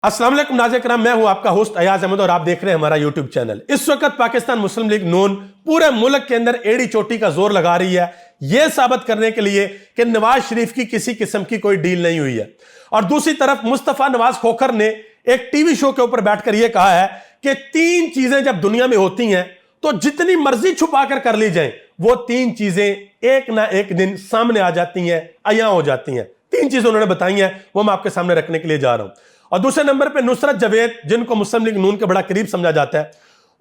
अस्सलाम वालेकुम नाज़रीन किराम, मैं हूं आपका होस्ट अयाज अहमद और आप देख रहे हैं हमारा यूट्यूब चैनल। इस वक्त पाकिस्तान मुस्लिम लीग नून पूरे मुल्क के अंदर एड़ी चोटी का जोर लगा रही है यह साबित करने के लिए कि नवाज शरीफ की किसी किस्म की कोई डील नहीं हुई है। और दूसरी तरफ मुस्तफा नवाज खोखर ने एक टीवी शो के ऊपर बैठकर यह कहा है कि तीन चीजें जब दुनिया में होती हैं तो जितनी मर्जी छुपा कर ली जाए वो तीन चीजें एक ना एक दिन सामने आ जाती हैं, अया हो जाती हैं। तीन चीजें उन्होंने बताई हैं, वो मैं आपके सामने रखने के लिए जा रहा हूं। और दूसरे नंबर पे नुसरत जवेद, जिनको मुस्लिम लीग नून के बड़ा करीब समझा जाता है,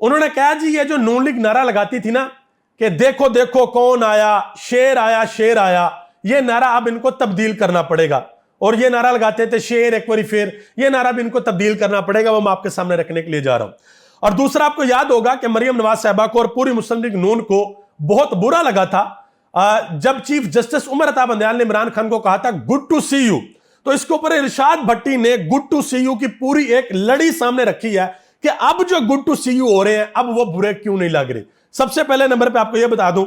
उन्होंने कहा जी ये जो नून लीग नारा लगाती थी ना कि देखो देखो कौन आया, शेर आया शेर आया, ये नारा अब इनको तब्दील करना पड़ेगा। और ये नारा लगाते थे शेर एक बारी फिर, ये नारा भी इनको तब्दील करना पड़ेगा, वो मैं आपके सामने रखने के लिए जा रहा हूं। और दूसरा, आपको याद होगा कि मरियम नवाज साहबा को और पूरी मुस्लिम लीग नून को बहुत बुरा लगा था जब चीफ जस्टिस उमर अता बंदयाल ने इमरान खान को कहा था गुड टू सी यू। तो इसके ऊपर इरशाद भट्टी ने गुड टू सी यू की पूरी एक लड़ी सामने रखी है कि अब जो गुड टू सी यू हो रहे हैं अब वो बुरे क्यों नहीं लग रहे। सबसे पहले नंबर पे आपको यह बता दूं,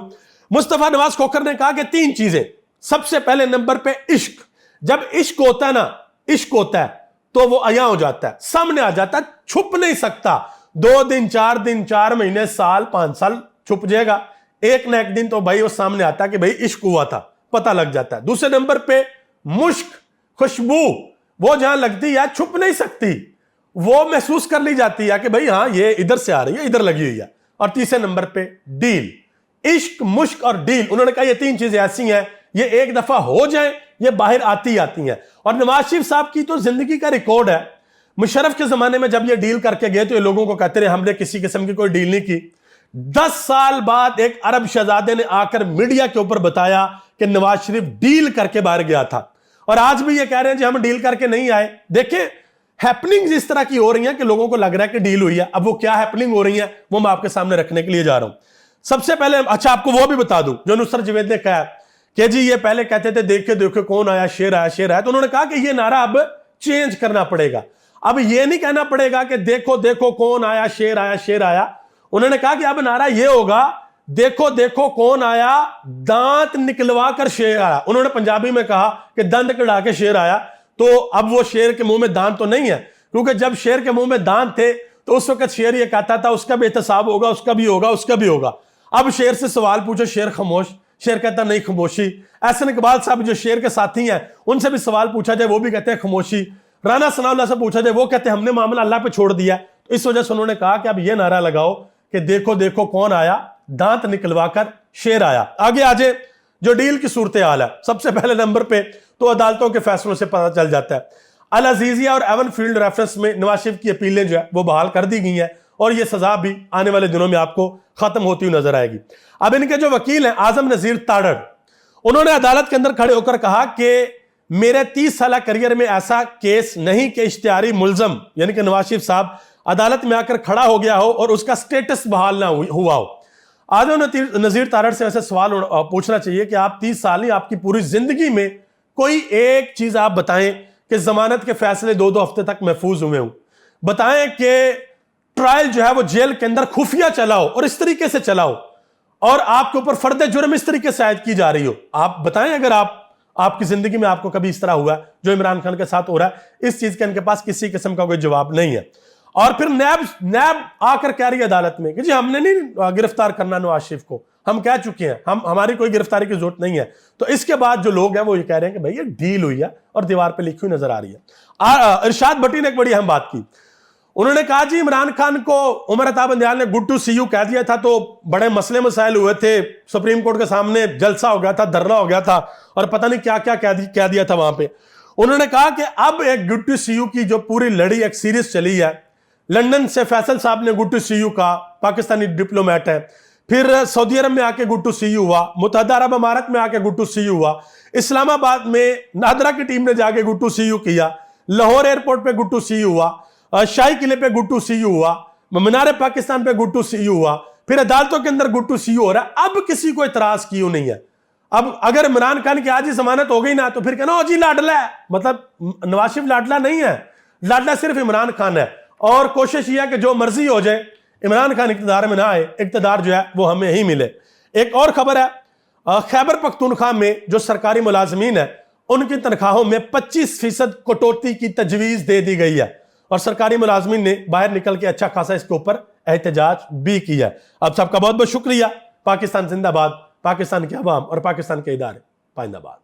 मुस्तफा नवाज खोखर ने कहा कि तीन चीजें। सबसे पहले नंबर पे इश्क। जब इश्क होता है ना, इश्क होता है तो वो अया हो जाता है, सामने आ जाता है, छुप नहीं सकता। 2 दिन 4 दिन 4 महीने साल 5 साल छुप जाएगा, एक ना एक दिन तो भाई वो सामने आता है कि भाई इश्क हुआ था, पता लग जाता है। दूसरे नंबर पे मुश्क, खुशबू, वो जहां लगती है छुप नहीं सकती, वो महसूस कर ली जाती है कि भाई हाँ ये इधर से आ रही है, इधर लगी हुई है। और तीसरे नंबर पे डील। इश्क, मुश्क और डील, उन्होंने कहा ये तीन चीजें ऐसी हैं ये एक दफा हो जाए ये बाहर आती आती हैं। और नवाज शरीफ साहब की तो जिंदगी का रिकॉर्ड है। मुशर्रफ के जमाने में जब ये डील करके गए तो ये लोगों को कहते रहे हमने किसी किस्म की कोई डील नहीं की। 10 साल बाद एक अरब शहजादे ने आकर मीडिया के ऊपर बताया कि नवाज शरीफ डील करके बाहर गया था। और आज भी ये कह रहे हैं जी हम डील करके नहीं आए। देखें हैपनिंग्स इस तरह की हो रही हैं कि लोगों को लग रहा है कि डील हुई है। अब वो क्या हैपनिंग हो रही है वो मैं आपके सामने रखने के लिए जा रहा हूं। सबसे पहले अच्छा आपको वो भी बता दूं जो नुसरत जवेद ने कहा कि जी ये पहले कहते थे देखे देखे कौन आया, शेर आया शेर आया, तो उन्होंने कहा कि ये नारा अब चेंज करना पड़ेगा। अब ये नहीं कहना पड़ेगा कि देखो देखो कौन आया शेर आया शेर आया। उन्होंने कहा कि अब नारा ये होगा देखो देखो कौन आया, दांत निकलवा कर शेर आया। उन्होंने पंजाबी में कहा कि दंद कड़ा के शेर आया। तो अब वो शेर के मुंह में दांत तो नहीं है, क्योंकि जब शेर के मुंह में दांत थे तो उस वक्त शेर ये कहता था उसका भी एहतसाब होगा, उसका भी होगा, उसका भी होगा। अब शेर से सवाल पूछो, शेर खामोश, शेर कहता नहीं खामोशी। एहसन इकबाल साहब जो शेर के साथी हैं उनसे भी सवाल पूछा जाए वो भी कहते हैं खामोशी। राना सनाउल्लाह से पूछा जाए वो कहते हैं हमने मामला अल्लाह पे छोड़ दिया। तो इस वजह से उन्होंने कहा कि अब ये नारा लगाओ कि देखो देखो कौन आया, दांत निकलवाकर शेर आया। आगे आजे जो डील की सूरत हाल है, सबसे पहले नंबर पे तो अदालतों के फैसलों से पता चल जाता है। अल अजीजिया और एवन फील्ड रेफरेंस में नवाज शरीफ की अपीलें जो है वो बहाल कर दी गई हैं और ये सजा भी आने वाले दिनों में आपको खत्म होती हुई नजर आएगी। अब इनके जो वकील हैं आजम नजीर ताड़ड़, उन्होंने अदालत के अंदर खड़े होकर कहा कि मेरे 30 साल करियर में ऐसा केस नहीं कि इश्तिहारी मुलजम यानी कि नवाज शरीफ साहब अदालत में आकर खड़ा हो गया हो और उसका स्टेटस बहाल ना हुआ हो। आजम नजीर ताड़ड़ से ऐसे सवाल पूछना चाहिए कि आप 30 साल नहीं, आपकी पूरी जिंदगी में कोई एक चीज आप बताएं कि जमानत के फैसले 2-2 हफ्ते तक महफूज हुए हों। बताएं कि ट्रायल जो है वो जेल के अंदर खुफिया चलाओ और इस तरीके से चलाओ और आपके ऊपर फर्द जुर्म इस तरीके से आयद की जा रही हो। आप बताएं अगर आपकी जिंदगी में आपको कभी इस तरह हुआ जो इमरान खान के साथ हो रहा है। इस चीज का इनके पास किसी किस्म का कोई जवाब नहीं है। और फिर नैब आकर कह रही है अदालत में कि जी हमने नहीं गिरफ्तार करना नवाज शरीफ को, हम कह चुके हैं, हमारी कोई गिरफ्तारी की जरूरत नहीं है। तो इसके बाद जो लोग हैं वो ये कह रहे हैं कि भाई ये डील हुई है और दीवार पे लिखी हुई नजर आ रही है। इरशाद भट्टी ने एक बड़ी अहम बात की। उन्होंने कहा जी इमरान खान को उमर अता बंदयाल ने गुड टू सी यू कह दिया था तो बड़े मसले मसाइल हुए थे, सुप्रीम कोर्ट के सामने जलसा हो गया था, धरना हो गया था और पता नहीं क्या क्या कह दिया था वहां पे। उन्होंने कहा कि अब एक गुड टू सी यू की जो पूरी लड़ी एक सीरीज चली है, लंदन से फैसल साहब ने गुड टू सी यू कहा, पाकिस्तानी डिप्लोमेट है, फिर सऊदी अरब में आके गुड टू सी यू हुआ, मुत्तहदा अरब अमारत में आके गुड टू सी यू हुआ, इस्लामाबाद में नादरा की टीम ने जाके गुड टू सी यू किया, लाहौर एयरपोर्ट पे गुड टू सी यू हुआ, शाही किले पे गुड टू सी यू हुआ, मीनार पाकिस्तान पे गुड टू सी यू हुआ, फिर अदालतों के अंदर गुड टू सी यू हो रहा है। अब किसी को इतराज क्यों नहीं है। अब अगर इमरान खान की आज ही जमानत हो गई ना तो फिर कहना जी लाडला है, मतलब नवाज शरीफ लाडला नहीं है, लाडला सिर्फ इमरान खान है। और कोशिश यह है कि जो मर्जी हो जाए इमरान खान इक़्तिदार में ना आए, इक़्तिदार जो है वो हमें ही मिले। एक और खबर है, खैबर पख्तूनख्वा में जो सरकारी मुलाजमीन है उनकी तनख्वाहों में 25% कटौती की तजवीज दे दी गई है। اور سرکاری ملازمین نے باہر نکل کے اچھا خاصا اس کے اوپر احتجاج بھی کیا. اب سب کا بہت بہت شکریہ. پاکستان زندہ باد. پاکستان کے عوام اور پاکستان کے ادارے پائندہ باد.